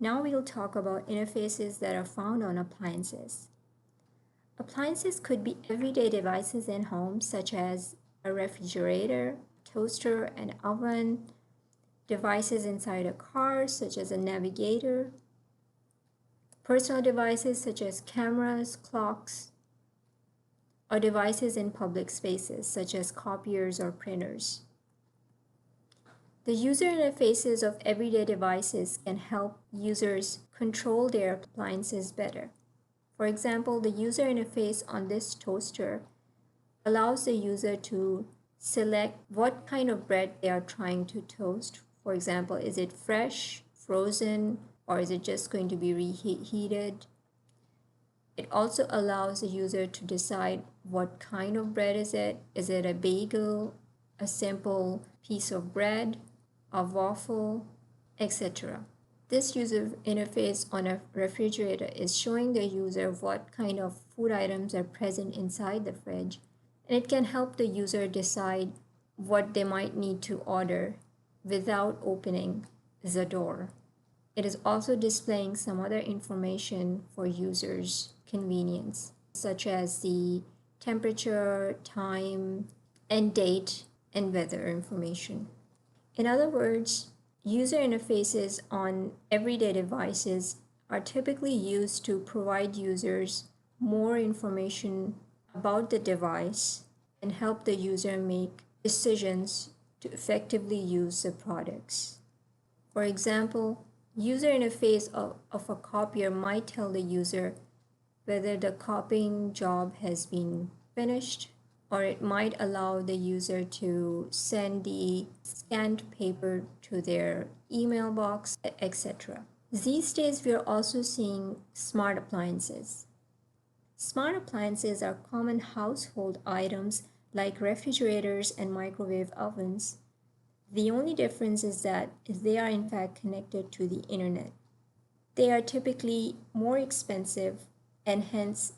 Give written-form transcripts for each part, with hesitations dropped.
Now we'll talk about interfaces that are found on appliances. Appliances could be everyday devices in homes, such as a refrigerator, toaster, an oven, devices inside a car, such as a navigator, personal devices such as cameras, clocks, or devices in public spaces, such as copiers or printers. The user interfaces of everyday devices can help users control their appliances better. For example, the user interface on this toaster allows the user to select what kind of bread they are trying to toast. For example, is it fresh, frozen, or is it just going to be reheated? It also allows the user to decide what kind of bread is it. Is it a bagel, a simple piece of bread, a waffle, etc. This user interface on a refrigerator is showing the user what kind of food items are present inside the fridge, and it can help the user decide what they might need to order without opening the door. It is also displaying some other information for users' convenience, such as the temperature, time, and date, and weather information. In other words, user interfaces on everyday devices are typically used to provide users more information about the device and help the user make decisions to effectively use the products. For example, user interface of a copier might tell the user whether the copying job has been finished, or it might allow the user to send the scanned paper to their email box, etc. These days, we are also seeing smart appliances. Smart appliances are common household items like refrigerators and microwave ovens. The only difference is that they are in fact connected to the internet. They are typically more expensive, and hence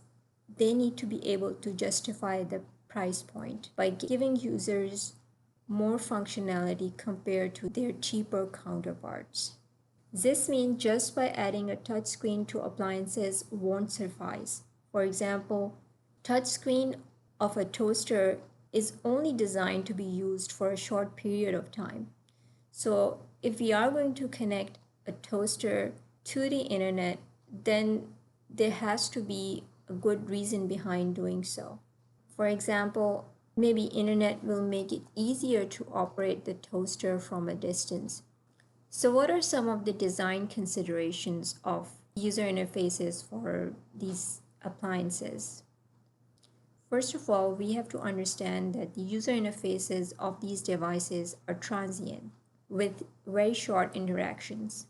they need to be able to justify the price point by giving users more functionality compared to their cheaper counterparts. This means just by adding a touchscreen to appliances won't suffice. For example, touchscreen of a toaster is only designed to be used for a short period of time. So if we are going to connect a toaster to the internet, then there has to be a good reason behind doing so. For example, maybe internet will make it easier to operate the toaster from a distance. So what are some of the design considerations of user interfaces for these appliances? First of all, we have to understand that the user interfaces of these devices are transient with very short interactions.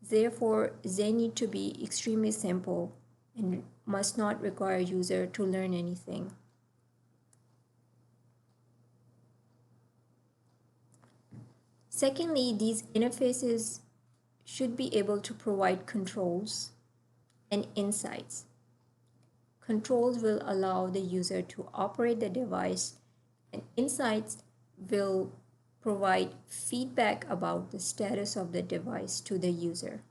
Therefore, they need to be extremely simple and must not require a user to learn anything. Secondly, these interfaces should be able to provide controls and insights. Controls will allow the user to operate the device, and insights will provide feedback about the status of the device to the user.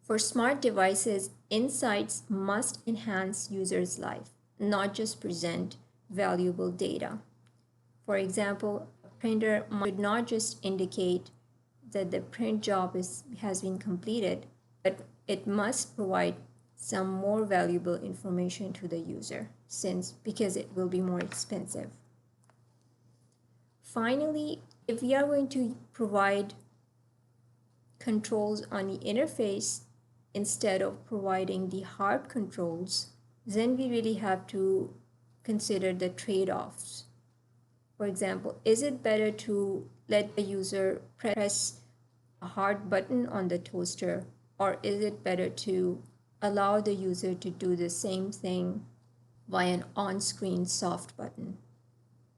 For smart devices, insights must enhance users' life, not just present valuable data. For example, a printer should not just indicate that the print job has been completed, but it must provide some more valuable information to the user because it will be more expensive. Finally, if we are going to provide controls on the interface instead of providing the hard controls, then we really have to consider the trade-offs. For example, is it better to let the user press a hard button on the toaster, or is it better to allow the user to do the same thing via an on-screen soft button?